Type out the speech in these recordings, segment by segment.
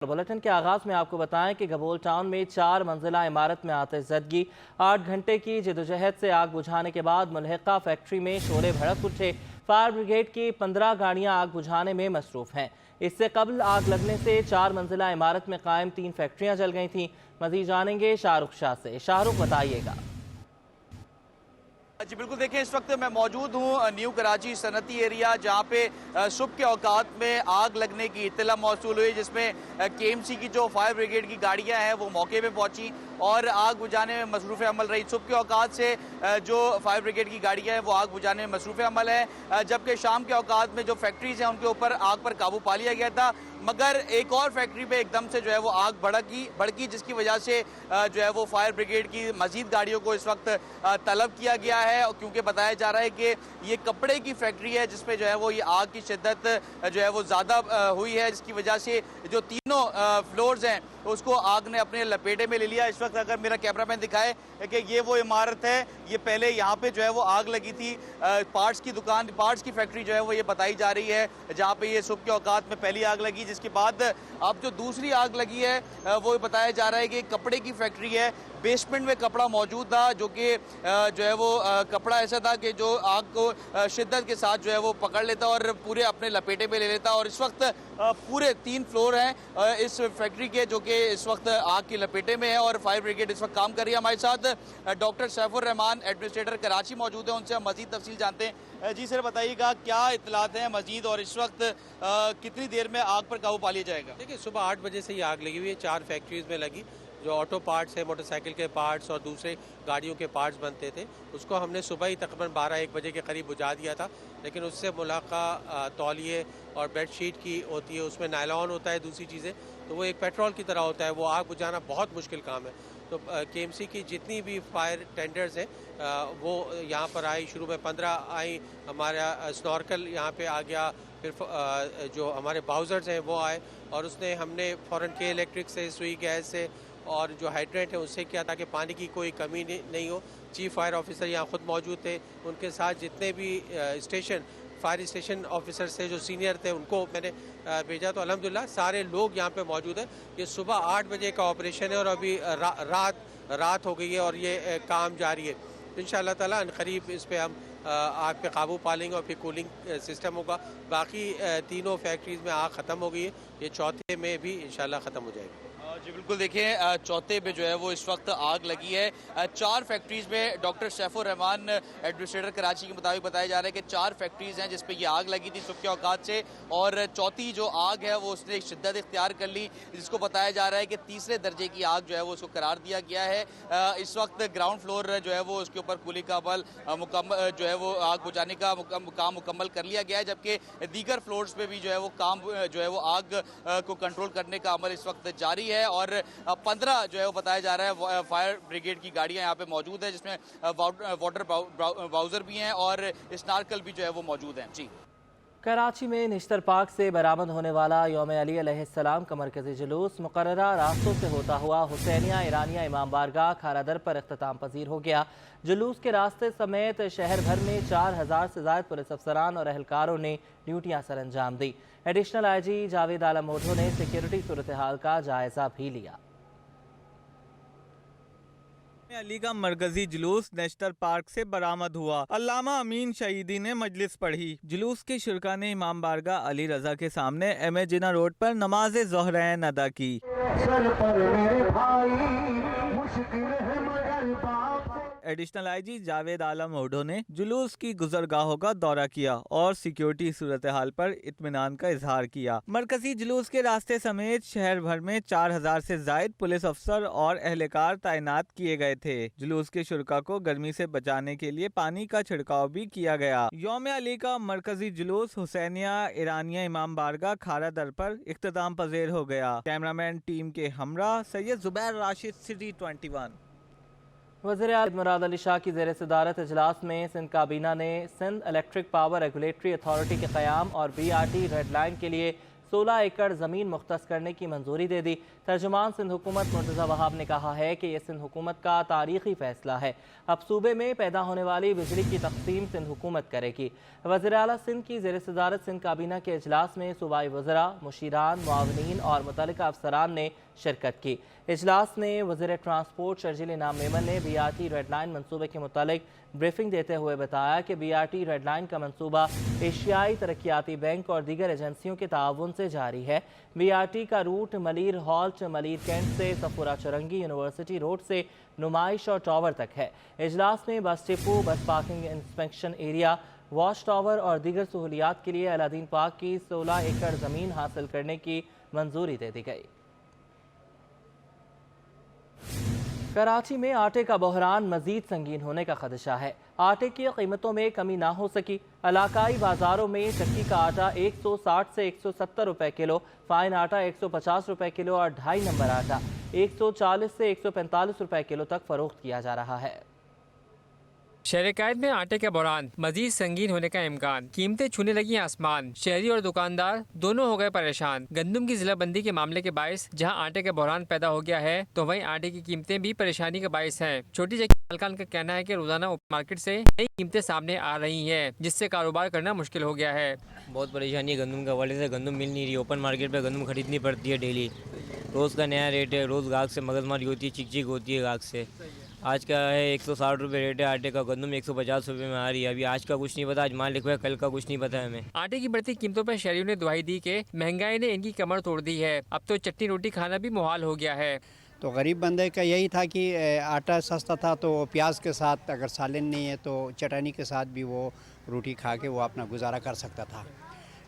Bulletin के आगाज में आपको बताएं कि गबोल टाउन में 4 मंजिला इमारत में आतिश ज़दगी। 8 घंटे की जदोजहद से आग बुझाने के बाद मुल्हिका फैक्ट्री में शोले भड़क उठे। फायर ब्रिगेड की 15 गाड़ियां आग बुझाने में मसरूफ हैं। इससे कबल आग लगने से 4 मंजिला इमारत में कायम 3 फैक्ट्रियां जल गई थीं। मजीद जानेंगे शाहरुख शाह से। शाहरुख, बताइएगा। जी बिल्कुल, देखिए इस वक्त मैं मौजूद हूँ न्यू कराची सनती एरिया, जहाँ पे सुबह के औकात में आग लगने की इत्तला मौसूल हुई, जिसमें केएमसी की जो फायर ब्रिगेड की गाड़ियाँ हैं वो मौके पे पहुंची और आग बुझाने में मसरूफ़ अमल रही। सुबह के औकात से जो फायर ब्रिगेड की गाड़ियाँ हैं वो आग बुझाने में मसरूफ़ अमल है, जबकि शाम के औकात में जो फैक्ट्रीज़ हैं उनके ऊपर आग पर काबू पा लिया गया था। मगर एक और फैक्ट्री पे एकदम से जो है वो आग भड़की, जिसकी वजह से जो है वो फायर ब्रिगेड की मजीद गाड़ियों को इस वक्त तलब किया गया है, क्योंकि बताया जा रहा है कि ये कपड़े की फैक्ट्री है जिसमें जो है वो ये आग की शिद्दत जो है वो ज़्यादा हुई है, जिसकी वजह से जो तीनों फ्लोर्स हैं उसको आग ने अपने लपेटे में ले लिया। इस वक्त अगर मेरा कैमरामैन दिखाए कि ये वो इमारत है, ये पहले यहाँ पे जो है वो आग लगी थी। पार्ट्स की दुकान, पार्ट्स की फैक्ट्री जो है वो ये बताई जा रही है, जहाँ पे ये सुबह के औकात में पहली आग लगी, जिसके बाद अब जो दूसरी आग लगी है वो बताया जा रहा है कि कपड़े की फैक्ट्री है। बेसमेंट में कपड़ा मौजूद था, जो कि जो है वो कपड़ा ऐसा था कि जो आग को शिद्दत के साथ जो है वो पकड़ लेता और पूरे अपने लपेटे में ले लेता। और इस वक्त पूरे 3 फ्लोर हैं इस फैक्ट्री के, जो कि इस वक्त आग की लपेटे में है और फायर ब्रिगेड इस वक्त काम कर रही है। हमारे साथ डॉक्टर सैफुर रहमान, एडमिनिस्ट्रेटर कराची, मौजूद है, उनसे हम मजीद तफसील जानते हैं। जी सर, बताइएगा क्या इत्तलात हैं मजीद और इस वक्त कितनी देर में आग पर काबू पा लिया जाएगा? देखिए, सुबह 8 बजे से ये आग लगी हुई है। 4 फैक्ट्रीज में लगी। जो ऑटो पार्ट्स है, मोटरसाइकिल के पार्ट्स और दूसरे गाड़ियों के पार्ट्स बनते थे, उसको हमने सुबह ही तकरीबन 12-1 बजे के करीब बुझा दिया था। लेकिन उससे मुलाका तौलिए और बेडशीट की होती है, उसमें नायलॉन होता है, दूसरी चीज़ें, तो वो एक पेट्रोल की तरह होता है। वो आग बुझाना बहुत मुश्किल काम है। तो केएमसी की जितनी भी फायर टेंडर्स हैं वो यहाँ पर आई। शुरू में 15 आई, हमारा स्नॉर्कल यहाँ पे आ गया, फिर जो हमारे बाउजर्स हैं वो आए और उसने हमने फ़ौरन के इलेक्ट्रिक से, सुई गैस से और जो हाइड्रेंट है उससे किया ताकि पानी की कोई कमी नहीं हो। चीफ फायर ऑफिसर यहाँ खुद मौजूद थे, उनके साथ जितने भी फायर स्टेशन ऑफिसर थे जो सीनियर थे उनको मैंने भेजा। तो अल्हम्दुलिल्लाह सारे लोग यहाँ पे मौजूद हैं। ये सुबह 8 बजे का ऑपरेशन है और अभी रात हो गई है और ये काम जारी है। इंशाअल्लाह ताला अनकरीब इस पे हम आग पे काबू पा लेंगे और फिर कूलिंग सिस्टम होगा। बाकी तीनों फैक्ट्रीज में आग ख़त्म हो गई है, ये चौथे में भी इंशाअल्लाह ख़त्म हो जाएगी। जी बिल्कुल, देखिए चौथे पे जो है वो इस वक्त आग लगी है 4 फैक्ट्रीज में। डॉक्टर सैफुर रहमान, एडमिनिस्ट्रेटर कराची के मुताबिक बताया जा रहा है कि 4 फैक्ट्रीज हैं जिस पे ये आग लगी थी सुबह के औकात से, और चौथी जो आग है वो उसने शिद्दत इख्तियार कर ली, जिसको बताया जा रहा है कि तीसरे दर्जे की आग जो है वो उसको करार दिया गया है। इस वक्त ग्राउंड फ्लोर जो है वो उसके ऊपर कूलिंग का अमल मुकम्मल जो है वो आग बुझाने का काम मुकम्मल कर लिया गया है, जबकि दीगर फ्लोर्स पे भी जो है वो काम जो है वो आग को कंट्रोल करने का अमल इस वक्त जारी है। और 15 जो है वो बताया जा रहा है फायर ब्रिगेड की गाड़ियां यहाँ पे मौजूद है, जिसमें वाटर बाउजर भी हैं और स्नार्कल भी जो है वो मौजूद हैं। जी, कराची में निश्तर पार्क से बरामद होने वाला यौम अली अलैहिस्सलाम का मरकजी जुलूस मुकर्ररा रास्तों से होता हुआ हुसैनिया ईरानिया इमाम बारगाह खारादर पर इख्तिताम पजीर हो गया। जुलूस के रास्ते समेत शहर भर में 4000 से ज़ायद पुलिस अफसरान और अहलकारों ने ड्यूटियां सर अंजाम दी। एडिशनल IG जावेद आलम ओढो ने सिक्योरिटी सूरत हाल का जायजा भी लिया। अली का मरकजी जुलूस नेशनल पार्क से बरामद हुआ। अल्लामा अमीन शहीदी ने मजलिस पढ़ी। जुलूस के शुरका ने इमाम बारगाह अली रजा के सामने MA जिना रोड पर नमाज ज़ोहरैन अदा की। एडिशनल IG जावेद आलम ओढो ने जुलूस की गुजरगाहों का दौरा किया और सिक्योरिटी सूरत हाल पर इत्मीनान का इजहार किया। मरकजी जुलूस के रास्ते समेत शहर भर में 4000 से जायद पुलिस अफसर और एहलकार तैनात किए गए थे। जुलूस के शुरका को गर्मी से बचाने के लिए पानी का छिड़काव भी किया गया। यौम अली का मरकजी जुलूस हुसैनिया ईरानिया इमाम बारगाह खारा दर पर इख्तिताम पजीर हो गया। कैमरामैन टीम के हमरा सैयद जुबैर राशिद, सिटी 21। वज़ीर-ए-आज़म मुराद अली शाह की ज़ेर सदारत इजलास में सिंध काबीना ने Sindh electric power regulatory authority के क़याम और BRT रेड लाइन के लिए 16 एकड़ ज़मीन मुख्तस करने की मंजूरी दे दी। तर्जुमान सिंध हुकूमत मुर्तज़ा वहाब ने कहा है कि यह सिंध हुकूमत का तारीखी फैसला है। अब सूबे में पैदा होने वाली बिजली की तकसीम सिंध हुकूमत करेगी। वज़ीर आला सिंध की ज़ेर सदारत सिंध काबीना के इजलास में सूबाई वज़रा, मुशीरान, मुआवनीन और मुतल्लिका अफसरान ने शिरकत की। इजलास में वज़ीर ट्रांसपोर्ट शर्जील इनाम मेमन ने BRT रेड लाइन मनसूबे के मुतालिक ब्रीफिंग देते हुए बताया कि BRT रेड लाइन का मनसूबा एशियाई तरक्याती बैंक और दीगर एजेंसियों के ताउन से जारी है। BRT का route Malir halt, Malir cantt से सफुरा चरंगी, यूनिवर्सिटी रोड से नुमाइश और टावर तक है। इजलास में बस डिपो, बस parking, inspection area, watch tower और दीगर सहूलियात के लिए अलादीन पार्क की 16 एकड़ ज़मीन हासिल करने की मंजूरी दे दी गई। कराची में आटे का बहरान मजीद संगीन होने का खदशा है। आटे की कीमतों में कमी ना हो सकी। इलाकाई बाजारों में चक्की का आटा 160 से 170 रुपए किलो, फाइन आटा 150 रुपए किलो और 2.5 नंबर आटा 140 से 145 रुपए किलो तक फरोख्त किया जा रहा है। शहर कैद में आटे का बहरान मजीद संगीन होने का इम्कान। कीमतें छूने लगी आसमान। शहरी और दुकानदार दोनों हो गए परेशान। गंदम की जिला बंदी के मामले के बायस जहां आटे का बहरान पैदा हो गया है, तो वहीं आटे की कीमतें भी परेशानी का बायस हैं। छोटी चक्की मालकान का कहना है कि रोजाना मार्केट से नई कीमतें सामने आ रही हैं, जिससे कारोबार करना मुश्किल हो गया है। बहुत परेशानी है गंदम के हवाले से। गंदम मिल नहीं रही। ओपन मार्केट पे गंदम खरीदनी पड़ती है डेली। रोज़ का नया रेट है। रोज़ गाहक से मगजमारी होती है, चिक चिक होती है गाहक से। आज का है 160 रुपये रेट है आटे का। गंदम 150 रुपये में आ रही है। अभी आज का कुछ नहीं पता, आज माल लिखवा है, कल का कुछ नहीं पता है हमें। आटे की बढ़ती कीमतों पर शहरियों ने दुहाई दी कि महंगाई ने इनकी कमर तोड़ दी है। अब तो चटनी रोटी खाना भी मुहाल हो गया है। तो गरीब बंदे का यही था कि आटा सस्ता था तो प्याज के साथ, अगर सालन नहीं है तो चटनी के साथ भी वो रोटी खा के वो अपना गुजारा कर सकता था।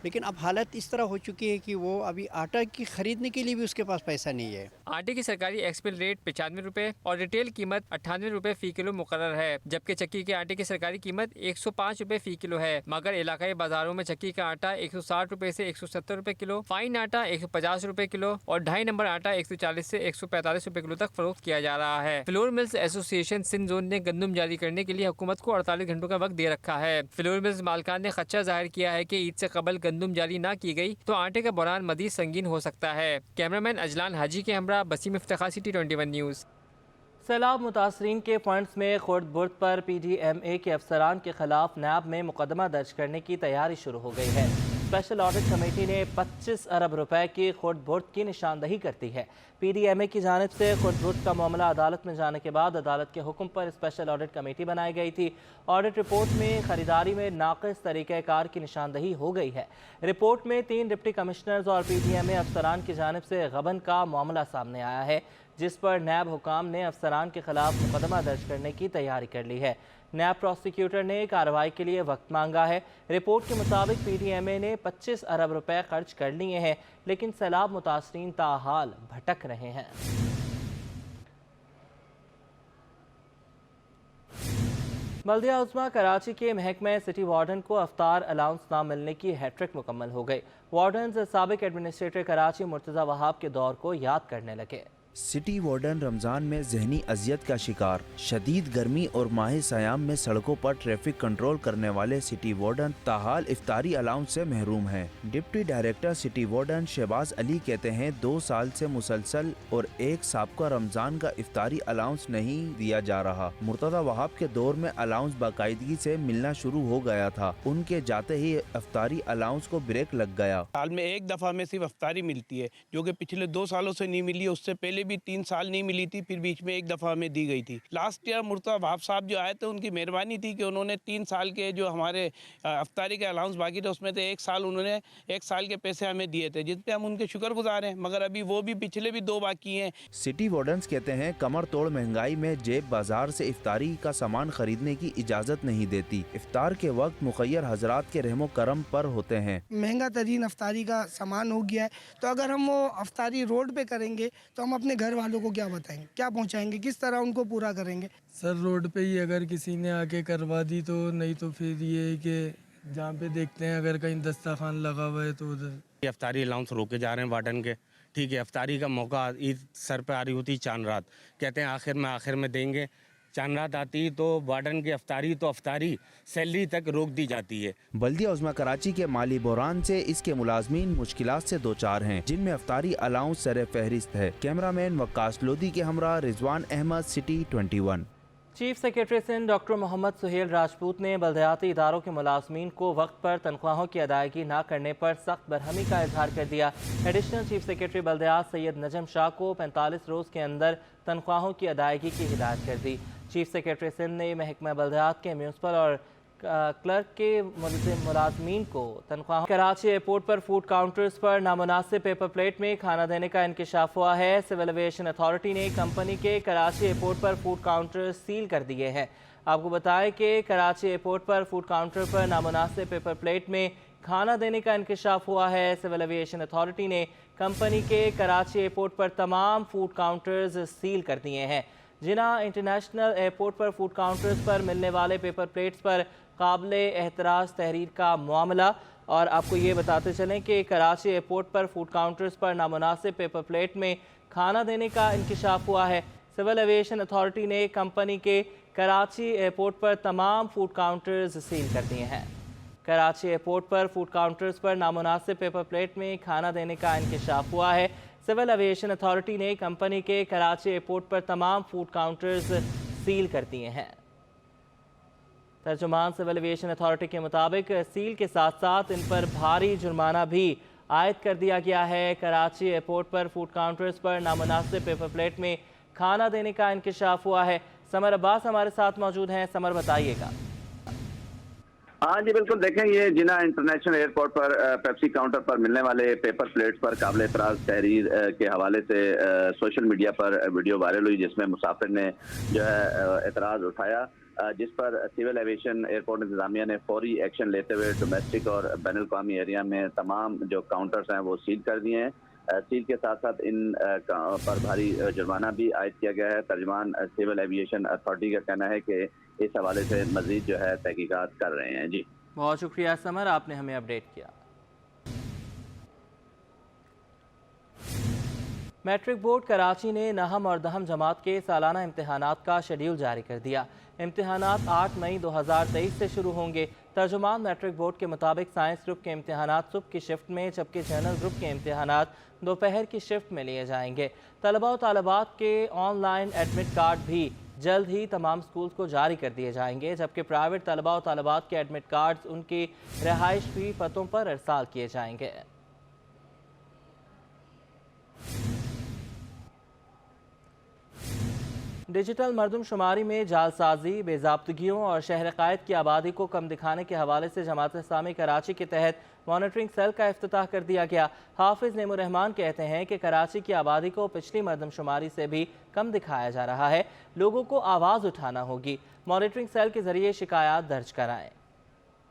लेकिन अब हालत इस तरह हो चुकी है कि वो अभी आटा की खरीदने के लिए भी उसके पास पैसा नहीं है। आटे की सरकारी एक्सपेल रेट 95 रुपए और रिटेल कीमत 98 रुपए फी किलो मुकर्रर है, जबकि चक्की के आटे की सरकारी कीमत 105 रुपए फी किलो है। मगर इलाकाई बाजारों में चक्की का आटा 160 रुपए से 170 रुपए किलो, फाइन आटा 150 रुपए किलो और 2.5 नंबर आटा 140 से 145 रुपए किलो तक फरोख्त किया जा रहा है। Flour mills association Sindh zone ने गंदम जारी करने के लिए हुकूमत को 48 घंटों का वक्त दे रखा है। फ्लोर मिल्स मालकान ने खदशा जाहिर किया है कि ईद से कबल गंदम जारी ना की गई तो आटे का बहरान मजीद संगीन हो सकता है। कैमरामैन अजलान हाजी के हमरा बसीम इफ्तिखार, सिटी 21 न्यूज़। सैलाब मुतासरीन के फंड्स में खुर्द बुर्द पर PDMA के अफसरान के खिलाफ नैब में मुकदमा दर्ज करने की तैयारी शुरू हो गई है। स्पेशल ऑडिट कमेटी ने 25 अरब रुपए की खुर्द बुर्द की निशानदही कर दी है। PDMA की जानिब से खुर्द बुर्द का मामला अदालत में जाने के बाद अदालत के हुक्म पर स्पेशल ऑडिट कमेटी बनाई गई थी। ऑडिट रिपोर्ट में खरीदारी में नाक़िस तरीक़ेकार की निशानदही हो गई है। रिपोर्ट में 3 डिप्टी कमिश्नर्स और PDMA अफसरान की जानिब से गबन का मामला सामने आया है, जिस पर नैब हुकाम ने अफसरान के खिलाफ मुकदमा दर्ज करने की तैयारी कर ली है। नैब प्रोसिक्यूटर ने कार्रवाई के लिए वक्त मांगा है। रिपोर्ट के मुताबिक PDMA ने 25 अरब रुपए खर्च कर लिए हैं, लेकिन सैलाब मुतासरीन ताहाल भटक रहे हैं। बल्दिया उज़्मा कराची के महकमे सिटी वार्डन को अफ्तार अलाउंस ना मिलने की हैट्रिक मुकम्मल हो गई। वार्डन साबिक एडमिनिस्ट्रेटर कराची मुर्तज़ा वहाब के दौर को याद करने लगे। सिटी वार्डन रमज़ान में जहनी अजियत का शिकार। शदीद गर्मी और माह सयाम में सड़कों पर ट्रैफिक कंट्रोल करने वाले सिटी वार्डन ताहाल इफ्तारी अलाउंस से महरूम हैं। Deputy director city warden Shahbaz Ali कहते हैं 2 साल से मुसलसल और एक साबका रमज़ान का इफ्तारी अलाउंस नहीं दिया जा रहा। मुर्तज़ा वहाब के दौर में अलाउंस बाकायदगी से मिलना शुरू हो गया था। उनके जाते ही इफ्तारी अलाउंस को ब्रेक लग गया। साल में एक दफ़ा में सिर्फ इफ्तारी मिलती है, जो कि पिछले 2 सालों से नहीं मिली। उससे पहले भी 3 साल नहीं मिली थी, फिर बीच में एक दफ़ा में दी गई थी। लास्ट ईयर मुर्तज़ा वहाब साहब जो आए थे, उनकी मेहरबानी थी कि उन्होंने 3 साल के जो हमारे इफ्तारी के अलाउंस बाकी थे, उसमें से 1 साल उन्होंने 1 साल के पैसे हमें दिए थे, जिस पे हम उनके शुक्रगुजार हैं। मगर अभी वो भी पिछले भी 2 बाकी हैं। सिटी वार्डन्स कहते हैं कमर तोड़ महंगाई में जेब बाजार से इफ्तारी का सामान खरीदने की इजाज़त नहीं देती। इफ्तार के वक्त मुखय्यर हजरात के रहमो करम पर होते हैं। महंगा तरीन इफ्तारी का सामान हो गया है, तो अगर हम वो इफ्तारी रोड पे करेंगे तो हम अपने घर वालों को क्या बताएंगे, क्या पहुंचाएंगे, किस तरह उनको पूरा करेंगे। सर रोड पे ही अगर किसी ने आके करवा दी तो, नहीं तो फिर ये है कि जहाँ पे देखते हैं अगर कहीं दस्तरखान लगा हुआ है तो उधर। इफ्तारी अलाउंस रोके जा रहे हैं वार्डन के, ठीक है। इफ्तारी का मौका ईद सर पे आ रही होती चांद रात, कहते हैं आखिर में देंगे, चांद रात आती तो वार्डन की अफ्तारी तो अफ्तारी सैलरी तक रोक दी जाती है। बल्दिया उज़्मा कराची के माली बहरान से इसके मुलाजमीन मुश्किलात से दो चार हैं, जिनमें अफ्तारी अलाउंस सर फहरिस्त है। कैमरामैन वक्कास लोधी के हमरा Rizwan Ahmed, city 21। Chief secretary Sindh doctor Mohammad Suhail Rajput ने बल्दियाती इदारों के मुलाजमीन को वक्त पर तनख्वाहों की अदायगी न करने पर सख्त बरहमी का इजहार कर दिया। एडिशनल चीफ सेक्रेटरी बल्दियात सैयद नजम शाह को 45 रोज़ के अंदर तनख्वाहों की अदायगी की हिदायत कर दी। चीफ सेक्रेटरी सिंध ने महकमा बल्दियात के म्यूनसिपल और क्लर्क के मुलाजमीन को तनख्वाह। कराची एयरपोर्ट पर फूड काउंटर्स पर नामुनासिब पेपर प्लेट में खाना देने का इंकशाफ हुआ है। सिविल एविएशन अथॉरिटी ने कंपनी के कराची एयरपोर्ट पर फूड काउंटर सील कर दिए हैं। आपको बताएं कि कराची एयरपोर्ट पर फूड काउंटर पर नामुनासिब पेपर प्लेट में खाना देने का इंकशाफ हुआ है। सिविल एविएशन अथॉरिटी ने कंपनी के कराची एयरपोर्ट पर तमाम फूड काउंटर्स सील कर दिए हैं। जिना इंटरनेशनल एयरपोर्ट पर फूड काउंटर्स पर मिलने वाले पेपर प्लेट्स पर काबिल एहतराज तहरीर का मामला। और आपको ये बताते चलें कि कराची एयरपोर्ट पर फूड काउंटर्स पर नामुनासिब पेपर प्लेट में खाना देने का इंकशाफ हुआ है। सिविल एविएशन अथॉरिटी ने कंपनी के कराची एयरपोर्ट पर तमाम फूड काउंटर्स सील कर दिए हैं। कराची एयरपोर्ट पर फूड काउंटर्स पर नामुनासिब पेपर प्लेट में खाना देने का इंकशाफ हुआ है। सिविल एविएशन अथॉरिटी ने कंपनी के कराची एयरपोर्ट पर तमाम फूड काउंटर्स सील कर दिए हैं। तर्जुमान सिविल एविएशन अथॉरिटी के मुताबिक सील के साथ साथ इन पर भारी जुर्माना भी आयद कर दिया गया है। कराची एयरपोर्ट पर फूड काउंटर्स पर नामुनासिब पेपर प्लेट में खाना देने का इंकशाफ हुआ है। समर अब्बास हमारे साथ मौजूद हैं। समर, बताइएगा। हाँ जी बिल्कुल, देखें ये जिना इंटरनेशनल एयरपोर्ट पर पेप्सी काउंटर पर मिलने वाले पेपर प्लेट्स पर काबिल एतराज़ तहरीर के हवाले से सोशल मीडिया पर वीडियो वायरल हुई, जिसमें मुसाफिर ने जो है एतराज़ उठाया, जिस पर सिविल एविएशन एयरपोर्ट इंतजामिया ने फौरी एक्शन लेते हुए डोमेस्टिक और बैनुल अक़वामी एरिया में तमाम जो काउंटर्स हैं वो सील कर दिए हैं। सील के साथ साथ इन पर भारी जुर्माना भी आयद किया गया है। तर्जुमान सिविल एविएशन अथॉरिटी का कहना है कि इस हवाले से मजीद जो है तहकीकात कर रहे हैं। जी बहुत शुक्रिया समर, आपने हमें अपडेट किया। मैट्रिक बोर्ड कराची ने नहम और दहम जमात के सालाना इम्तिहानात का शेड्यूल जारी कर दिया। इम्तिहानात 8 मई 2023 से शुरू होंगे। तर्जुमान मैट्रिक बोर्ड के मुताबिक साइंस ग्रुप के इम्तिहानात सुबह की शिफ्ट में, जबकि जनरल ग्रुप के इम्तिहानात दोपहर की शिफ्ट में लिए जाएंगे। तलबा और तालिबात के ऑनलाइन एडमिट कार्ड भी जल्द ही तमाम स्कूल्स को जारी कर दिए जाएंगे, जबकि प्राइवेट तलबा और तालिबात के एडमिट कार्ड्स उनकी रहायशी पतों पर अरसाल किए जाएंगे। डिजिटल मरदमशुमारी में जालसाजी, बेज़ाब्तगियों और शहर क़ायद की आबादी को कम दिखाने के हवाले से जमात इस्लामी कराची के तहत मॉनिटरिंग सेल का इफ्तिताह कर दिया गया। हाफिज नेमुर रहमान कहते हैं कि कराची की आबादी को पिछली मरदमशुमारी से भी कम दिखाया जा रहा है। लोगों को आवाज़ उठाना होगी। मॉनिटरिंग सेल के जरिए शिकायत दर्ज कराएं।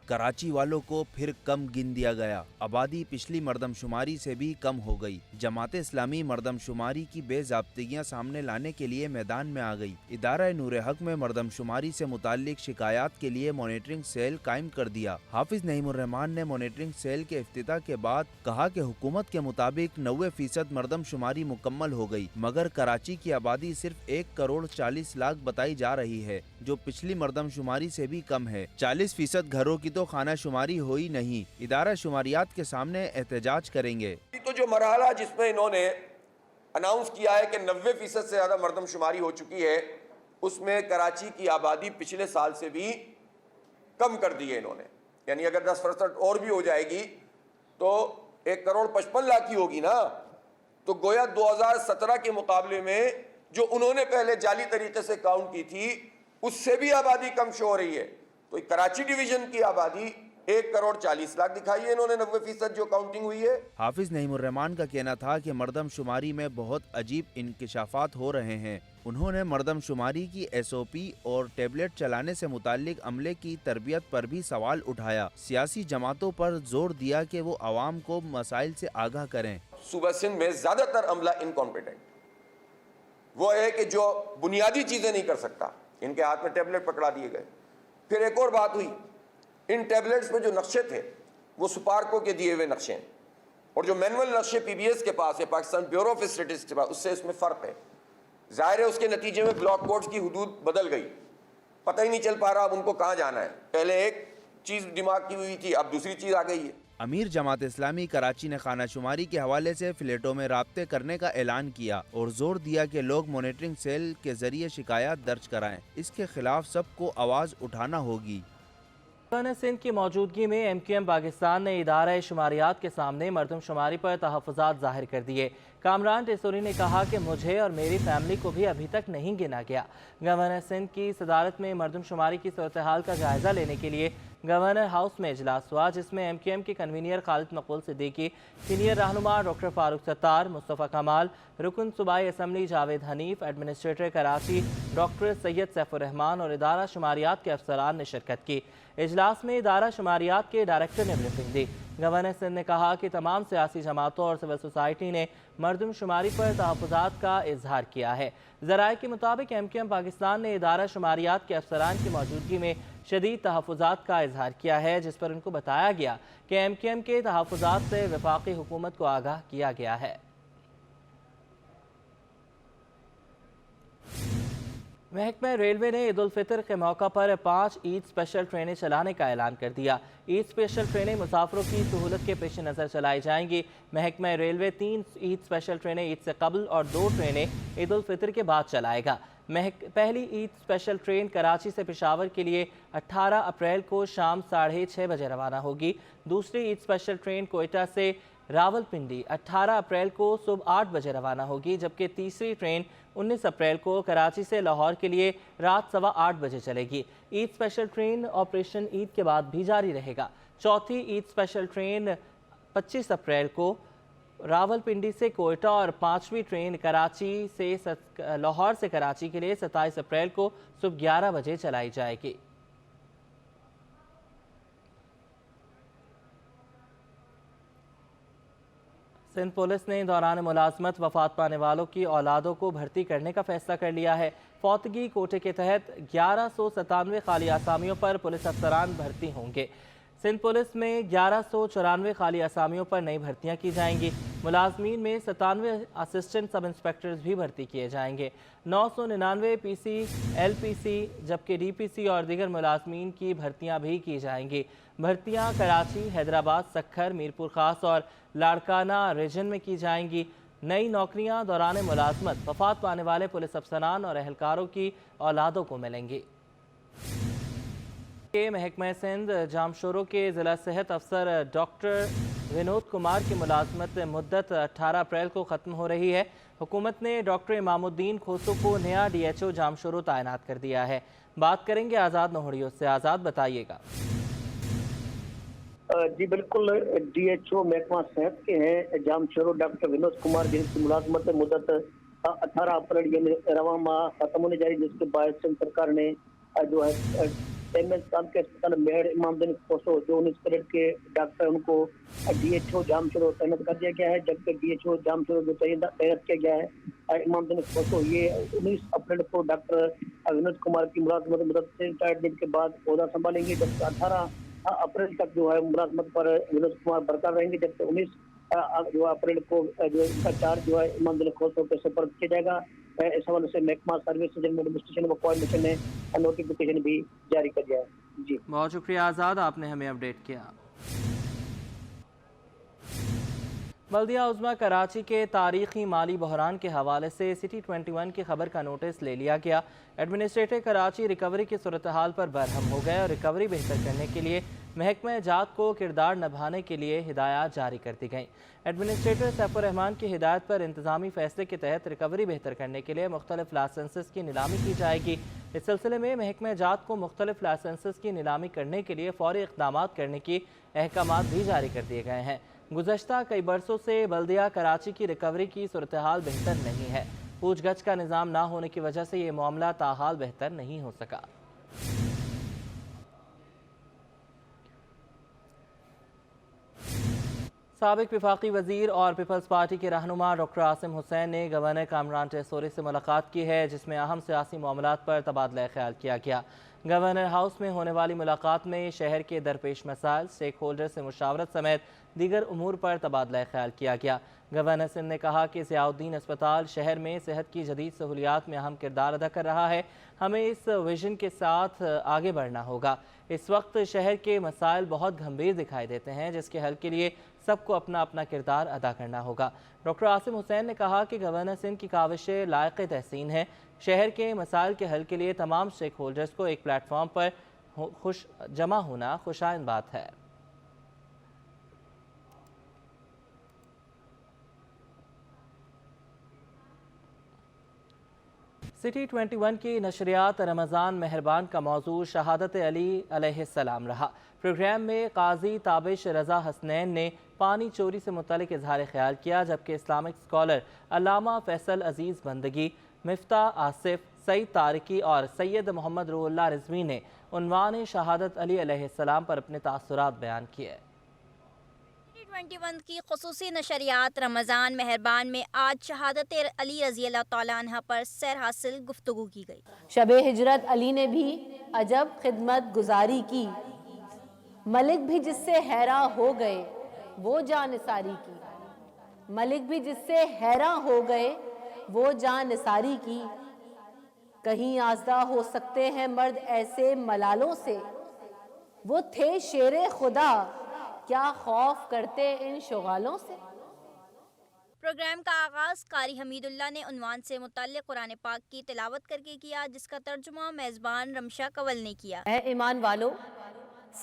कराची वालों को फिर कम गिन दिया गया। आबादी पिछली मरदमशुमारी से भी कम हो गई। जमात इस्लामी मरदमशुमारी की बेज़ाब्तियाँ सामने लाने के लिए मैदान में आ गई। इदारा नूर हक में मरदमशुमारी से मुताल्लिक शिकायत के लिए मॉनिटरिंग सेल कायम कर दिया। हाफिज नईमुर रहमान ने मॉनिटरिंग सेल के इफ्तिताह के बाद कहा कि हुकूमत के मुताबिक 90% मरदमशुमारी मुकम्मल हो गई, मगर कराची की आबादी सिर्फ 1 करोड़ 40 लाख बताई जा रही है, जो पिछली मरदमशुमारी से भी कम है। 40% घरों की तो खाना शुमारी हो ही नहीं। इदारा शुमारियात के सामने एहतजाज करेंगे। तो जो मरहला जिसमें इन्होंने अनाउंस किया है कि 90% से ज़्यादा मरदमशुमारी हो चुकी है, उसमें कराची की आबादी पिछले साल से भी कम कर दी है इन्होंने। यानी अगर 10% और भी हो जाएगी तो 1 करोड़ 55 लाख की होगी ना, तो गोया 2017 के मुकाबले में जो उन्होंने पहले जाली तरीके से काउंट की थी उससे भी आबादी कम शो हो रही है। तो कराची डिवीजन की आबादी 1 करोड़ 40 लाख दिखाई है इन्होंने 90% जो काउंटिंग हुई है। हाफिज नईमुर रहमान का कहना था कि मरदमशुमारी में बहुत अजीब इंकशाफात हो रहे हैं। उन्होंने मरदमशुमारी की SOP और टेबलेट चलाने से मुताल्लिक अमले की तरबियत पर भी सवाल उठाया। सियासी जमातों पर जोर दिया कि वो आवाम को मसाइल से आगाह करें। सूबा सिंध में ज्यादातर अमला इनकॉम्पिटेंट वो है कि जो बुनियादी चीजें नहीं कर सकता, इनके हाथ में टेबलेट पकड़ा दिए गए। फिर एक और बात हुई, इन टैबलेट्स में जो नक्शे थे वो सुपार्को के दिए हुए नक्शे हैं, और जो मैनुअल नक्शे PBS के पास है, पाकिस्तान ब्यूरो ऑफ स्टैटिस्टिक्स के पास, उससे इसमें फ़र्क है। ظاہر ہے اس کے نتیجے میں بلاک کوڈز کی حدود بدل گئی، پتہ ہی نہیں چل پا رہا اب ان کو کہاں جانا ہے. پہلے ایک چیز دماغ کی ہوئی تھی، اب دوسری چیز آ گئی ہے. امیر جماعت اسلامی کراچی نے خانہ شماری کے حوالے سے فلیٹوں میں رابطے کرنے کا اعلان کیا اور زور دیا کہ لوگ مانیٹرنگ سیل کے ذریعے شکایات درج کرائیں. اس کے خلاف سب کو آواز اٹھانا ہوگی. گورنر سندھ کی موجودگی میں ایم کیو ایم پاکستان نے ادارہ شماریات کے سامنے مردم شماری پر تحفظات ظاہر کر دیے. کامران ٹیسوری نے کہا کہ مجھے اور میری فیملی کو بھی ابھی تک نہیں گنا گیا. گورنر سندھ کی صدارت میں مردم شماری کی صورتحال کا جائزہ لینے کے لیے گورنر ہاؤس میں اجلاس ہوا، جس میں ایم کیو ایم کے کنوینر خالد مقبول صدیقی، سینئر رہنما ڈاکٹر فاروق ستار، مصطفیٰ کمال، رکن صوبائی assembly Javed Hanif, administrator Karachi doctor Syed Saif ur Rahman اور ادارہ شماریات کے افسران نے شرکت کی. اجلاس میں ادارہ شماریات کے ڈائریکٹر نے بریفنگ دی. گورنر سندھ نے کہا کہ تمام سیاسی جماعتوں اور سول سوسائٹی نے مردم شماری پر تحفظات کا اظہار کیا ہے. ذرائع کے مطابق ایم کیو ایم پاکستان نے ادارہ شماریات کے افسران کی موجودگی میں شدید تحفظات کا اظہار کیا ہے، جس پر ان کو بتایا گیا کہ ایم کیو ایم کے تحفظات سے وفاقی حکومت کو آگاہ کیا گیا ہے. محکمہ ریلوے نے عید الفطر کے موقع پر 5 عید اسپیشل ٹرینیں چلانے کا اعلان کر دیا. عید اسپیشل ٹرینیں مسافروں کی سہولت کے پیش نظر چلائی جائیں گی. محکمہ ریلوے 3 عید اسپیشل ٹرینیں عید سے قبل اور 2 ٹرینیں عید الفطر کے بعد چلائے گا. پہلی عید اسپیشل ٹرین کراچی سے پشاور کے لیے 18 اپریل کو شام 6:30 بجے روانہ ہوگی. دوسری عید اسپیشل ٹرین کوئٹہ سے راولپنڈی 18 اپریل کو صبح 8 بجے روانہ ہوگی، جبکہ تیسری ٹرین 19 اپریل کو کراچی سے لاہور کے لیے رات 8:15 بجے چلے گی. عید اسپیشل ٹرین آپریشن عید کے بعد بھی جاری رہے گا. چوتھی عید اسپیشل ٹرین 25 اپریل کو راولپنڈی سے کوئٹہ اور 5ویں ٹرین کراچی سے لاہور سے کراچی کے لیے 27 اپریل کو صبح 11 بجے چلائی جائے گی. سندھ پولیس نے دوران ملازمت وفات پانے والوں کی اولادوں کو بھرتی کرنے کا فیصلہ کر لیا ہے. فوتگی کوٹے کے تحت 1197 خالی اسامیوں پر پولیس افسران بھرتی ہوں گے. سندھ پولیس میں 1194 خالی اسامیوں پر نئی بھرتیاں کی جائیں گی. ملازمین میں 97 اسسٹنٹ سب انسپیکٹرز بھی بھرتی کیے جائیں گے. 999 پی سی، ایل پی سی جبکہ ڈی پی سی اور دیگر ملازمین کی بھرتیاں بھی کی جائیں گی. بھرتیاں کراچی، حیدرآباد، سکھر، میرپور خاص اور لاڑکانہ ریجن میں کی جائیں گی. نئی نوکریاں دوران ملازمت وفات پانے والے پولیس افسران اور اہلکاروں کی اولادوں کو ملیں گی. محکمہ سندھ جامشورو کے ضلع صحت افسر ڈاکٹر ونود کمار کی ملازمت مدت 18 اپریل کو ختم ہو رہی ہے. حکومت نے ڈاکٹر امام الدین کھوسو کو نیا ڈی ایچ او جامشورو تعینات کر دیا ہے. بات کریں گے آزاد نوہڑیو سے. آزاد بتائیے گا. جی بالکل، ڈی ایچ او محکمہ صحت کے ہیں جامشورو ڈاکٹر ونود کمار، جن کی ملازمت مدت 18 اپریل یعنی رواں ماہ ختم ہونے جاری، جس کے باعث سندھ سرکار نے جو ہے کے اسپتال میئر امام الدین کھوسو جو 19 کیڈٹ کے ڈاکٹر ان کو ڈی ایچ او جامشورو تعینات کر دیا گیا ہے، جبکہ ڈی ایچ او جامشورو جو تعینات کیا گیا ہے امام الدین کھوسو، یہ 19 اپریل کو ڈاکٹر ونود کمار کی ملازمت مدت سے ریٹائرڈ دن کے بعد عہدہ سنبھالیں گے، جبکہ 18 اپریل تک جو ہے ملازمت پر ونود کمار برقرار رہیں گے، جبکہ 19 جو اپریل کو جو ان کا چارج جو ہے امام الدین کھوسو کے سپرد کیا جائے گا. اس حوالے سے محکمہ سروس ایڈمنسٹریشن و کوآرڈینیشن نے نوٹیفیکیشن بھی جاری کر دیا ہے. جی بہت شکریہ آزاد، آپ نے ہمیں اپڈیٹ کیا. بلدیہ عظمی کراچی کے تاریخی مالی بحران کے حوالے سے سٹی 21 کی خبر کا نوٹس لے لیا گیا. ایڈمنسٹریٹر کراچی ریکوری کی صورتحال پر برہم ہو گئے اور ریکوری بہتر کرنے کے لیے محکمہ جات کو کردار نبھانے کے لیے ہدایات جاری کر دی گئیں. ایڈمنسٹریٹر سیف الرحمان کی ہدایت پر انتظامی فیصلے کے تحت ریکوری بہتر کرنے کے لیے مختلف لائسنسز کی نیلامی کی جائے گی. اس سلسلے میں محکمہ جات کو مختلف لائسنسز کی نیلامی کرنے کے لیے فوری اقدامات کرنے کی احکامات بھی جاری کر دیے گئے ہیں. گزشتہ کئی برسوں سے بلدیہ کراچی کی ریکوری کی صورتحال بہتر نہیں ہے. پوچھ گچھ کا نظام نہ ہونے کی وجہ سے یہ معاملہ تاحال بہتر نہیں ہو سکا. سابق وفاقی وزیر اور پیپلز پارٹی کے رہنما ڈاکٹر عاصم حسین نے گورنر کامران ٹیسوری سے ملاقات کی ہے، جس میں اہم سیاسی معاملات پر تبادلہ خیال کیا گیا۔ گورنر ہاؤس میں ہونے والی ملاقات میں شہر کے درپیش مسائل، سٹیک ہولڈر سے مشاورت سمیت دیگر امور پر تبادلہ خیال کیا گیا۔ گورنر سندھ نے کہا کہ ضیاء الدین اسپتال شہر میں صحت کی جدید سہولیات میں اہم کردار ادا کر رہا ہے۔ ہمیں اس ویژن کے ساتھ آگے بڑھنا ہوگا۔ اس وقت شہر کے مسائل بہت گھمبیر دکھائی دیتے ہیں، جس کے حل کے لیے سب کو اپنا اپنا کردار ادا کرنا ہوگا۔ ڈاکٹر عاصم حسین نے کہا کہ گورنر سندھ کی کاوشیں لائق تحسین ہیں۔ شہر کے مسائل کے حل کے لیے تمام سٹیک ہولڈرز کو ایک پلیٹ فارم پر جمع ہونا خوشائند بات ہے۔ سٹی 21 کی نشریات رمضان مہربان کا موضوع شہادت علی علیہ السلام رہا۔ پروگرام میں قاضی تابش رضا حسنین نے پانی چوری سے متعلق اظہار خیال کیا، جبکہ اسلامک اسکالر علامہ فیصل عزیز بندگی، مفتاح آصف، سعید طارقی اور سید محمد روح اللہ رضوی نے عنوان شہادت علی علیہ السلام پر اپنے تاثرات بیان کیے۔ 21 کی خصوصی نشریات رمضان مہربان میں آج شہادت علی رضی اللہ تعالیٰ عنہ پر سیر حاصل گفتگو کی گئی۔ شب ہجرت علی نے بھی عجب خدمت گزاری کی، ملک بھی جس سے حیراں ہو گئے وہ جان نثاری کی، ملک بھی جس سے حیراں ہو گئے وہ جان نثاری کی، کہیں آزدہ ہو سکتے ہیں مرد ایسے ملالوں سے، وہ تھے شیر خدا کیا خوف کرتے ان شغالوں سے۔ پروگرام کا آغاز قاری حمید اللہ نے عنوان سے متعلق قرآن پاک کی تلاوت کر کے کیا، جس کا ترجمہ میزبان رمشا کنول نے کیا۔ اے ایمان والو،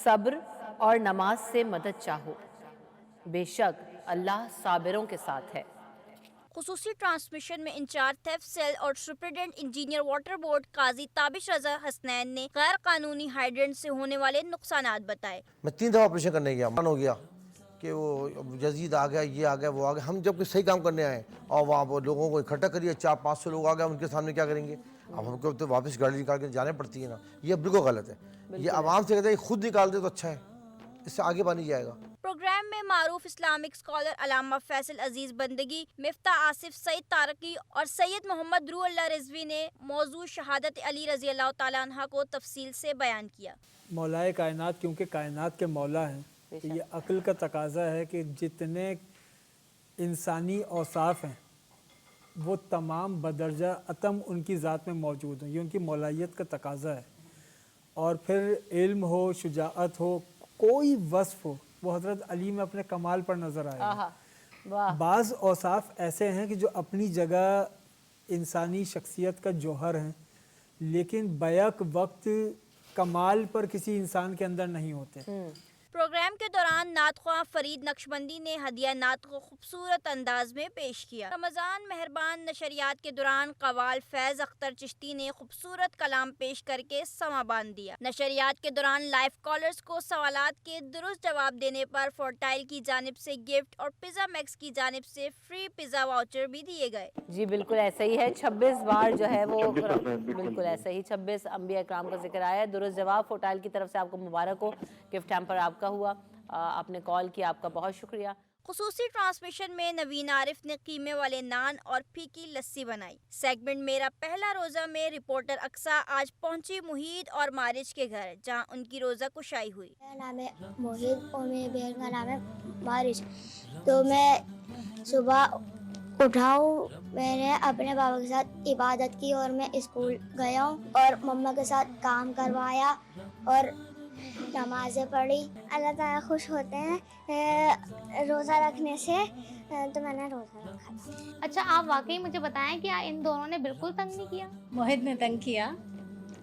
صبر اور نماز سے مدد چاہو، بے شک اللہ صابروں کے ساتھ ہے۔ خصوصی ٹرانسمیشن میں انچارج تھیفٹ سیل اور سپرنٹینڈنٹ انجینئر واٹر بورڈ قاضی تابش رضا حسنین نے غیر قانونی ہائیڈرنٹ سے ہونے والے نقصانات بتائے۔ میں 3 دفعہ آپریشن کرنے گیا، من ہو گیا کہ وہ جزید آ گیا، یہ آ گیا، وہ آ گیا۔ ہم جب کوئی صحیح کام کرنے آئے اور وہاں پر لوگوں کو اکٹھا کریے، 400-500 لوگ آ گئے، ان کے سامنے کیا کریں گے؟ اب ہم کو تو واپس گاڑی نکال کے جانے پڑتی ہے نا، یہ بالکل غلط ہے۔ یہ عوام سے کہتے ہیں خود نکال دے تو اچھا ہے، اس سے آگے بانی جائے گا۔ پروگرام میں معروف اسلامک اسکالر علامہ فیصل عزیز بندگی، مفتاح آصف، سعید طارقی اور سید محمد روح اللہ رضوی نے موضوع شہادت علی رضی اللہ تعالیٰ عنہ کو تفصیل سے بیان کیا۔ مولائے کائنات کیونکہ کائنات کے مولا ہیں، یہ عقل کا تقاضا ہے کہ جتنے انسانی اوصاف ہیں وہ تمام بدرجہ اتم ان کی ذات میں موجود ہیں، یہ ان کی مولائیت کا تقاضا ہے۔ اور پھر علم ہو، شجاعت ہو، کوئی وصف ہو، وہ حضرت علی میں اپنے کمال پر نظر آئے۔ بعض اوصاف ایسے ہیں کہ جو اپنی جگہ انسانی شخصیت کا جوہر ہیں، لیکن بیک وقت کمال پر کسی انسان کے اندر نہیں ہوتے۔ پروگرام کے دوران نعت خواں فرید نقشبندی نے ہدیہ نعت کو خوبصورت انداز میں پیش کیا۔ رمضان مہربان نشریات کے دوران قوال فیض اختر چشتی نے خوبصورت کلام پیش کر کے سماں باندھ دیا۔ نشریات کے دوران لائف کالرز کو سوالات کے درست جواب دینے پر فورٹائل کی جانب سے گفٹ اور پیزا میکس کی جانب سے فری پیزا واؤچر بھی دیے گئے۔ جی بالکل ایسا ہی ہے، 26 بار جو ہے وہ بالکل ایسا ہی 26 انبیاء اکرام کا ذکر آیا ہے۔ درست جواب فورٹائل کی طرف سے آپ کو مبارک ہو، گفٹ ہیمپر آپ کا ہوا، آپ نے کال کیا، آپ کا بہت شکریہ۔ خصوصی ٹرانسمیشن میں نوین عارف نے قیمے والے نان اور پھیکی لسی بنائی۔ سیگمنٹ میرا پہلا روزہ میں رپورٹر اقصیٰ آج پہنچی محیط اور مارج کے گھر، جہاں ان کی روزہ کشائی ہوئی۔ میرا نام ہے محیط اور میرے بہن کا نام ہے مارج۔ تو میں صبح اٹھاؤں، میں نے اپنے بابا کے ساتھ عبادت کی اور میں اسکول گیا ہوں اور مما کے ساتھ کام کروایا اور نمازیں پڑھی۔ اللہ تعالیٰ خوش ہوتے ہیں روزہ رکھنے سے، تو میں نے روزہ رکھا تھا۔ اچھا، آپ واقعی مجھے بتائیں کہ ان دونوں نے بالکل تنگ نہیں کیا؟ موہد نے تنگ کیا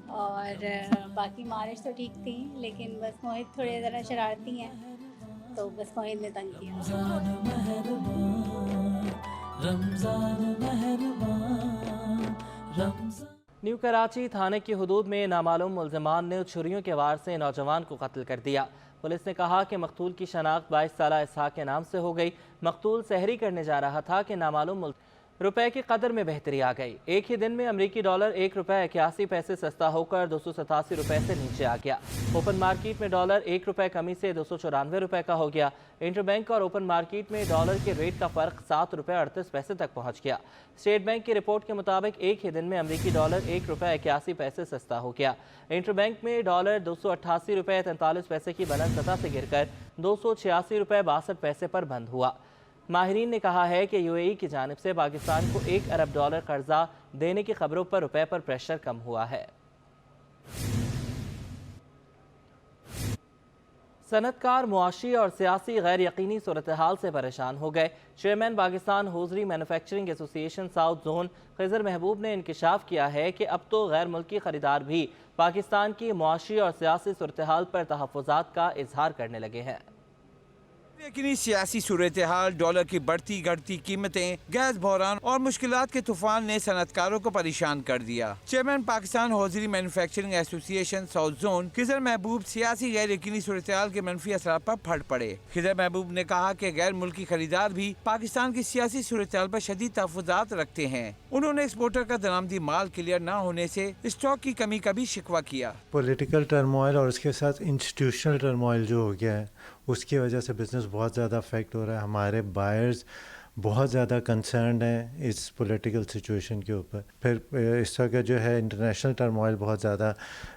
اور باقی مارش تو ٹھیک تھی، لیکن بس موہد تھوڑے ذرا شرارتی ہیں، تو بس موہد نے تنگ کیا۔ نیو کراچی تھانے کی حدود میں نامعلوم ملزمان نے چھریوں کے وار سے نوجوان کو قتل کر دیا۔ پولیس نے کہا کہ مقتول کی شناخت 22 سالہ اسحاق کے نام سے ہو گئی۔ مقتول سحری کرنے جا رہا تھا کہ रुपए की कदर में बेहतरी आ गई। एक ही दिन में अमरीकी डॉलर 1 रुपये 81 पैसे सस्ता होकर 287 रुपये से नीचे आ गया। ओपन मार्केट में डॉलर 1 रुपये कमी से 294 रुपये का हो गया। इंटरबैंक और ओपन मार्केट में डॉलर के रेट का फर्क 7 रुपये 38 पैसे तक पहुंच गया। स्टेट बैंक की रिपोर्ट के मुताबिक एक ही दिन में अमरीकी डॉलर 1 रुपये 81 पैसे सस्ता हो गया। इंटरबैंक में डॉलर 288 रुपये 43 पैसे की बुलंद सतह से गिरकर 286 रुपये 62 पैसे पर बंद हुआ। माहिरीन ने कहा है कि यूएई की जानिब से पाकिस्तान को 1 अरब डॉलर कर्जा देने की खबरों पर रुपए पर प्रेशर कम हुआ है। सनतकार मुआशी और सियासी गैर यकीनी सूरत हाल से परेशान हो गए। Chairman Pakistan hosiery manufacturing association south zone Khizar Mehboob ने इंकशाफ किया है कि अब तो गैर मुल्की खरीदार भी पाकिस्तान की मुआशी और सियासी सूरत हाल पर तहफ़्फ़ुज़ात का इजहार करने लगे हैं। यकीनी सियासी सूरत हाल, डॉलर की बढ़ती घटती कीमतें, गैस बहरान और मुश्किलात के तूफान ने सनतकारों को परेशान कर दिया। Chairman Pakistan hosiery manufacturing association south zone Khizar Mehboob सियासी गैर यकीनी सूरत हाल के मनफी असरात पर फट पड़े। खिजर महबूब ने कहा कि गैर मुल्की खरीदार भी पाकिस्तान की सियासी सूरत हाल पर शदीद तहफ़्फ़ुज़ात रखते हैं। उन्होंने एक्सपोर्टर का दरामदी माल क्लियर न होने से स्टॉक की कमी का भी शिकवा किया। पॉलिटिकल टर्मोइल और उसके साथ इंस्टीट्यूशनल टर्मोइल जो हो गया है, उसकी वजह से बिज़नेस बहुत ज़्यादा अफेक्ट हो रहा है। हमारे बायर्स बहुत ज़्यादा कंसर्न हैं इस पॉलिटिकल सिचुएशन के ऊपर। फिर इस वक्त जो है इंटरनेशनल टर्मोइल बहुत ज़्यादा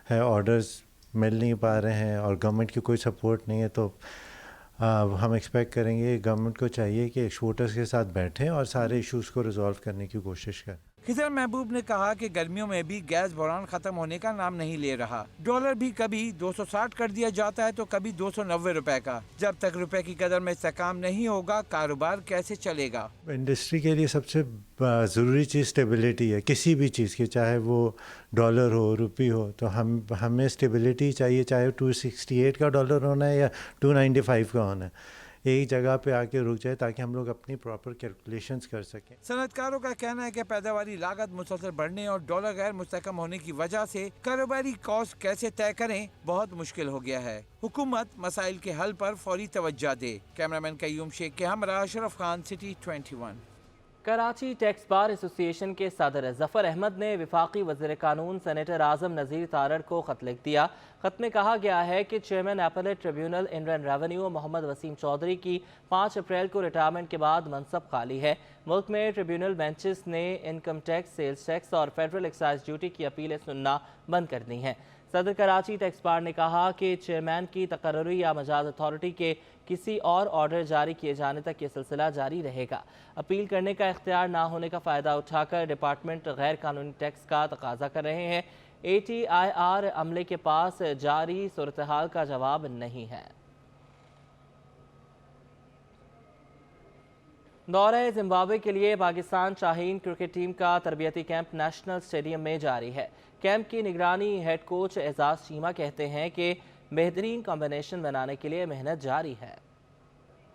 है, ऑर्डर्स मिल नहीं पा रहे हैं और गवर्नमेंट की कोई सपोर्ट नहीं है। तो हम एक्सपेक्ट करेंगे गवर्नमेंट को चाहिए कि एक्सपोर्टर्स के साथ बैठें और सारे इश्यूज़ को रिजॉल्व करने की कोशिश करें। खिजर महबूब ने कहा कि गर्मियों में भी गैस बहरान खत्म होने का नाम नहीं ले रहा। डॉलर भी कभी 260 कर दिया जाता है तो कभी 290 रुपए का। जब तक रुपए की कदर में इस्तेहकाम नहीं होगा, कारोबार कैसे चलेगा? इंडस्ट्री के लिए सबसे ज़रूरी चीज़ स्टेबिलिटी है, किसी भी चीज़ की, चाहे वो डॉलर हो, रुपी हो। तो हमें स्टेबिलिटी चाहिए, चाहे 268 का डॉलर होना है या 295 का होना है। एक जगह पे आके रुक जाए ताकि हम लोग अपनी प्रॉपर कैलकुलेशंस कर सकें। सनतकारों का कहना है कि पैदावारी लागत मुसलसल बढ़ने और डॉलर गैर मुस्तकम होने की वजह से कारोबारी कॉस्ट कैसे तय करें बहुत मुश्किल हो गया है। हुकूमत मसाइल के हल पर फौरी तवज्जो दे। कैमरामैन कयूम शेख के हमरा Ashraf Khan, city 21। Karachi tax bar association के सदर जफर अहमद ने वफाकी वज़ीर कानून सेनेटर आज़म नज़ीर तारड़ को खत लिख दिया। खत में कहा गया है कि chairman appellate tribunal Indian revenue Mohammad Waseem Chaudhry की 5 अप्रैल को रिटायरमेंट के बाद मनसब खाली है। मुल्क में ट्रिब्यूनल बेंचेस ने इनकम टैक्स, सेल्स टैक्स और फेडरल एक्साइज ड्यूटी की अपीलें सुनना बंद कर दी हैं। सदर कराची टैक्स बार ने कहा कि चेयरमैन की तकर्रुरी या मजाज अथॉरिटी के किसी और ऑर्डर जारी किए जाने तक ये सिलसिला जारी रहेगा। अपील करने का इख्तियार ना होने का फ़ायदा उठाकर डिपार्टमेंट गैर कानूनी टैक्स का तकाजा कर रहे हैं। ATIR अमले के पास जारी सूरत हाल का जवाब नहीं है। दौरे जिम्बाब्वे के लिए पाकिस्तान शाहीन क्रिकेट टीम का तरबियती कैंप नेशनल स्टेडियम में जारी है। कैंप की निगरानी हेड कोच एजाज चीमा कहते हैं कि बेहतरीन कॉम्बिनेशन बनाने के लिए मेहनत जारी है।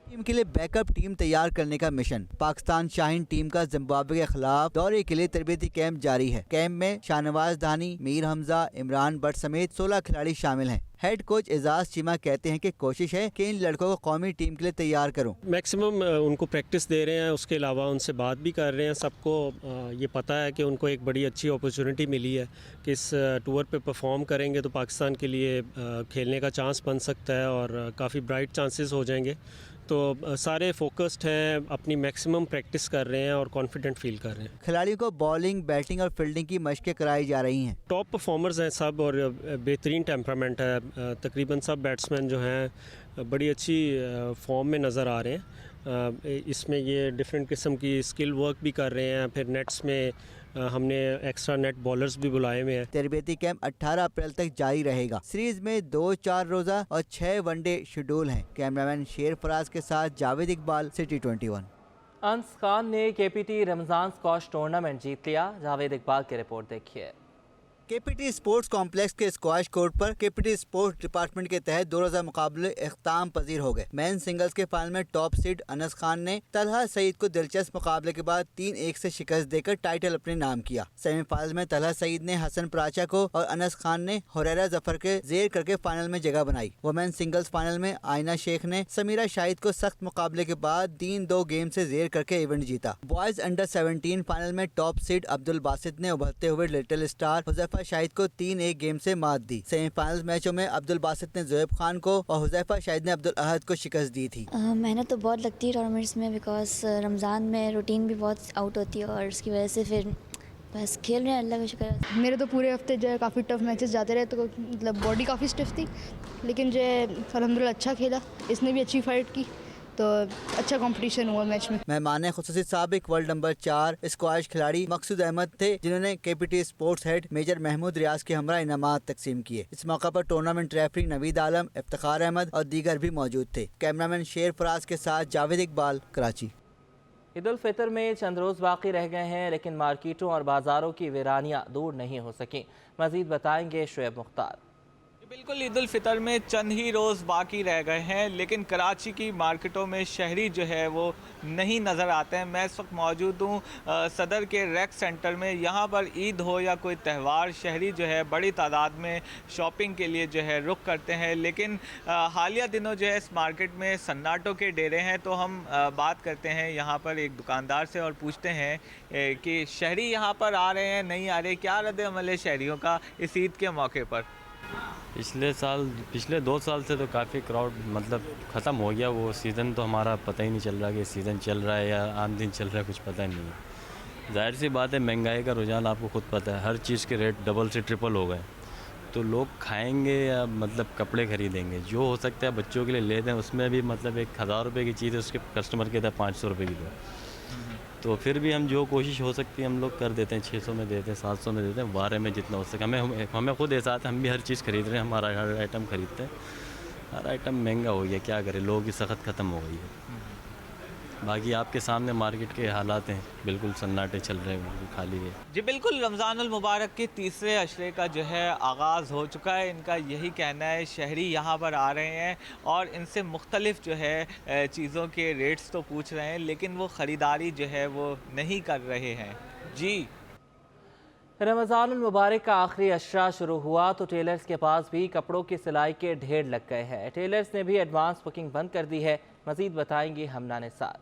टीम के लिए बैकअप टीम तैयार करने का मिशन। पाकिस्तान शाहीन टीम का जिम्बाब्वे के खिलाफ दौरे के लिए तरबियती कैंप जारी है। कैंप में शाहनवाज धानी, मीर हमजा, इमरान भट्ट समेत 16 खिलाड़ी शामिल हैं। हेड कोच एजाज चीमा कहते हैं कि कोशिश है कि इन लड़कों को कौमी टीम के लिए तैयार करूं। मैक्सिमम उनको प्रैक्टिस दे रहे हैं, उसके अलावा उनसे बात भी कर रहे हैं। सबको ये पता है कि उनको एक बड़ी अच्छी अपॉर्चुनिटी मिली है कि इस टूर पे परफॉर्म करेंगे तो पाकिस्तान के लिए खेलने का चांस बन सकता है और काफ़ी ब्राइट चांसेस हो जाएंगे। तो सारे फोकस्ड हैं, अपनी मैक्सिमम प्रैक्टिस कर रहे हैं और कॉन्फिडेंट फील कर रहे हैं। खिलाड़ियों को बॉलिंग, बैटिंग और फील्डिंग की मशकें कराई जा रही हैं। टॉप परफॉर्मर्स हैं सब और बेहतरीन टेम्परामेंट है। तकरीबन सब बैट्समैन जो हैं बड़ी अच्छी फॉर्म में नज़र आ रहे हैं। इसमें ये डिफरेंट किस्म की स्किल वर्क भी कर रहे हैं। फिर नेट्स में हमने एक्स्ट्रा नेट बॉलर्स भी बुलाए हुए हैं। तरबियती कैंप 18 अप्रैल तक जारी रहेगा। सीरीज में 2 4 रोजा और 6 वनडे शेड्यूल हैं। कैमरामैन शेर फराज के साथ जावेद इकबाल, सिटी 21। अंस खान ने KPT रमजान स्क्वाश टूर्नामेंट जीत लिया। जावेद इकबाल की रिपोर्ट देखिए। केपीटी स्पोर्ट्स कॉम्प्लेक्स के स्क्वाश कोर्ट पर केपीटी स्पोर्ट्स डिपार्टमेंट के तहत 2 रोजा मुकाबले इख्ताम पजीर हो गए। मेन सिंगल्स के फाइनल में टॉप सीड अनस खान ने तलहा सईद को दिलचस्प मुकाबले के बाद 3-1 से शिकस्त देकर टाइटल अपने नाम किया। सेमीफाइनल में तलहा सईद ने हसन प्राचा को और अनस खान ने हुरैरा जफर के जेर करके फाइनल में जगह बनाई। वुमेन सिंगल्स फाइनल में आयना शेख ने समीरा शाहिद को सख्त मुकाबले के बाद 3-2 गेम से जेर करके इवेंट जीता। बॉयज अंडर 17 फाइनल में टॉप सीड अब्दुल बासित ने उभरते हुए लिटिल स्टार हुजैफा शाहिद को 3-1 गेम से मात दी। सेमीफाइनल मैचों में अब्दुल बासित ने जोएब खान को और हुजैफा शाहिद ने अब्दुल अहद को शिकस्त दी थी। मेहनत तो बहुत लगती है टूर्नामेंट्स में, बिकॉज रमज़ान में रूटीन भी बहुत आउट होती है और उसकी वजह से फिर बस खेल रहे हैं, अल्लाह का शुक्र। मेरे तो पूरे हफ्ते जो है काफ़ी टफ मैचेस जाते रहे, तो मतलब बॉडी काफ़ी स्टिफ थी, लेकिन जो है अल्हम्दुलिल्लाह अच्छा खेला, इसने भी अच्छी फाइट की, तो अच्छा कंपटीशन हुआ मैच में। मेहमान खुसूसी साबिक वर्ल्ड नंबर 4 स्क्वाश खिलाड़ी मकसूद अहमद थे, जिन्होंने KPT sports head major Mahmood Riaz के हमरा इनामात तकसीम किए। इस मौका पर टूर्नामेंट रेफरी नवीद आलम, इफ्तिखार अहमद और दीगर भी मौजूद थे। कैमरामैन शेर फराज के साथ जावेद इकबाल, कराची। ईद उल फितर में चंद रोज़ बाकी रह गए हैं, लेकिन मार्केटों और बाज़ारों की वीरानियाँ दूर नहीं हो सकें। मज़ीद बताएंगे शुएब मुख्तार। बिल्कुल, ईद उल फितर में चंद ही रोज़ बाकी रह गए हैं, लेकिन कराची की मार्केटों में शहरी जो है वो नहीं नज़र आते हैं। मैं इस वक्त मौजूद हूँ सदर के रैक सेंटर में। यहाँ पर ईद हो या कोई त्यौहार, शहरी जो है बड़ी तादाद में शॉपिंग के लिए जो है रुख करते हैं, लेकिन हालिया दिनों जो है इस मार्केट में सन्नाटों के डेरे हैं। तो हम बात करते हैं यहाँ पर एक दुकानदार से और पूछते हैं कि शहरी यहाँ पर आ रहे हैं, नहीं आ रहे, क्या रद्द अमल है शहरियों का इस ईद के मौके पर? पिछले 2 साल से तो काफ़ी क्राउड मतलब ख़त्म हो गया। वो सीज़न तो हमारा पता ही नहीं चल रहा कि सीज़न चल रहा है या आम दिन चल रहा है, कुछ पता नहीं है। जाहिर सी बात है, महंगाई का रुझान आपको खुद पता है, हर चीज़ के रेट डबल से ट्रिपल हो गए। तो लोग खाएंगे या मतलब कपड़े खरीदेंगे, जो हो सकता है बच्चों के लिए ले दें, उसमें भी मतलब 1000 रुपये की चीज़ है, उसके कस्टमर के था 500 रुपये की दो। तो फिर भी हम जो कोशिश हो सकती है हम लोग कर देते हैं, 600 में देते हैं, 700 में देते हैं, 12 में जितना हो सके। हमें खुद एहसास है, हम भी हर चीज़ खरीद रहे हैं, हमारा हर आइटम खरीदते हैं। हर आइटम महंगा हो गया, क्या करें, लोगों की सख्त ख़त्म हो गई है। बाकी आपके सामने मार्केट के हालात हैं, बिल्कुल सन्नाटे चल रहे हैं, बिल्कुल खाली है। जी बिल्कुल, रमज़ान उल मुबारक के तीसरे अशरे का जो है आगाज़ हो चुका है। इनका यही कहना है, शहरी यहाँ पर आ रहे हैं और इनसे मुख्तलिफ जो है चीज़ों के रेट्स तो पूछ रहे हैं, लेकिन वो ख़रीदारी जो है वो नहीं कर रहे हैं। जी, रमज़ानुल मुबारक का आखिरी अशरा शुरू हुआ तो टेलर्स के पास भी कपड़ों की सिलाई के ढेर लग गए हैं। टेलर्स ने भी एडवांस बुकिंग बंद कर दी है। मज़ीद बताएंगे हमना निसार।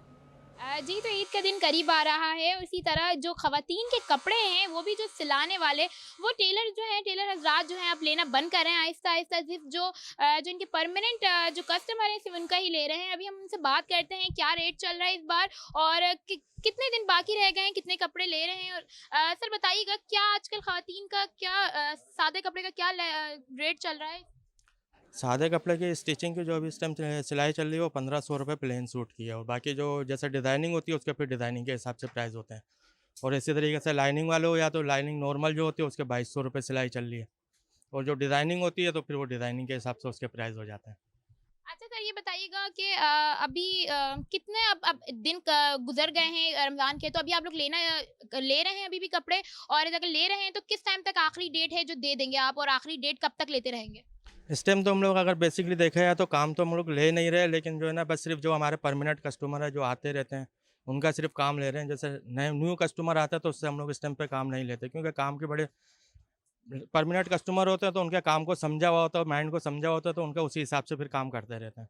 जी, तो ईद का दिन करीब आ रहा है। उसी तरह जो ख़वातीन के कपड़े हैं वो भी जो सिलाने वाले वो टेलर जो हैं, टेलर हजरात जो हैं अब लेना बंद कर रहे हैं आहिस्ता आहिस्ता। सिर्फ जो इनके परमानेंट जो कस्टमर हैं सिर्फ उनका ही ले रहे हैं। अभी हम उनसे बात करते हैं क्या रेट चल रहा है इस बार और कितने दिन बाकी रह गए हैं, कितने कपड़े ले रहे हैं। और सर बताइएगा, क्या आजकल ख़वातीन का क्या सादे कपड़े का क्या रेट चल रहा है? सादे कपड़े की स्टिचिंग की जो अभी इस टाइम सिलाई चल रही है वो 1500 रुपये प्लेन सूट की है, और बाकी जो जैसे डिज़ाइनिंग होती है उसके फिर डिज़ाइनिंग के हिसाब से प्राइस होते हैं। और इसी तरीके से लाइनिंग वाले हो या तो लाइनिंग नॉर्मल जो होती है उसके 2200 रुपये सिलाई चल रही है, और जो डिज़ाइनिंग होती है तो फिर वो डिज़ाइनिंग के हिसाब से उसके प्राइस हो जाते हैं। अच्छा सर, ये बताइएगा कि अभी कितने अब दिन गुजर गए हैं रमज़ान के, तो अभी आप लोग ले रहे हैं अभी भी कपड़े, और अगर ले रहे हैं तो किस टाइम तक आखिरी डेट है जो दे देंगे आप, और आखिरी डेट कब तक लेते रहेंगे? इस टाइम तो हम लोग अगर बेसिकली देखा जाए तो काम तो हम लोग ले नहीं रहे, लेकिन जो है ना बस सिर्फ जो हमारे परमानेंट कस्टमर है जो आते रहते हैं उनका सिर्फ काम ले रहे हैं। जैसे नए न्यू कस्टमर आता है तो उससे हम लोग इस टाइम पे काम नहीं लेते, क्योंकि काम के बड़े परमानेंट कस्टमर होते हैं तो उनके काम को समझा हुआ होता है, माइंड को समझा हुआ होता है, तो उनका उसी हिसाब से फिर काम करते रहते हैं।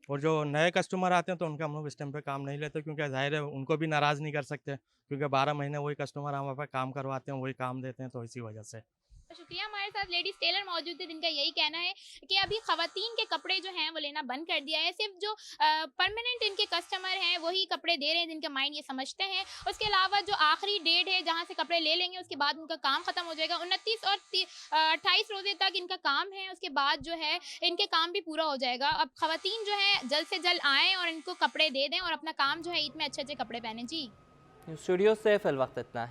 और जो नए कस्टमर आते हैं तो उनका हम लोग इस टाइम पे काम नहीं लेते, क्योंकि जाहिर है उनको भी नाराज़ नहीं कर सकते, क्योंकि 12 महीने वही कस्टमर हमारे पास काम करवाते हैं, वही काम देते हैं, तो इसी वजह से। शुक्रिया। हमारे साथ लेडीज टेलर मौजूद है जिनका यही कहना है कि अभी ख़वातीन के कपड़े जो हैं वो लेना बंद कर दिया है। सिर्फ जो परमानेंट इनके कस्टमर हैं वही कपड़े दे रहे हैं, जिनका माइंड ये समझते हैं। उसके अलावा जो आखिरी डेट है जहां से कपड़े ले लेंगे उसके बाद उनका काम ख़त्म हो जाएगा। 29 और 28 रोज़े तक इनका काम है, उसके बाद जो है इनके काम भी पूरा हो जाएगा। अब ख़वातीन जो है जल्द से जल्द आएँ और इनको कपड़े दे दें और अपना काम जो है ईद में अच्छे अच्छे कपड़े पहने। जी, स्टूडियो से फिल वक्त इतना है।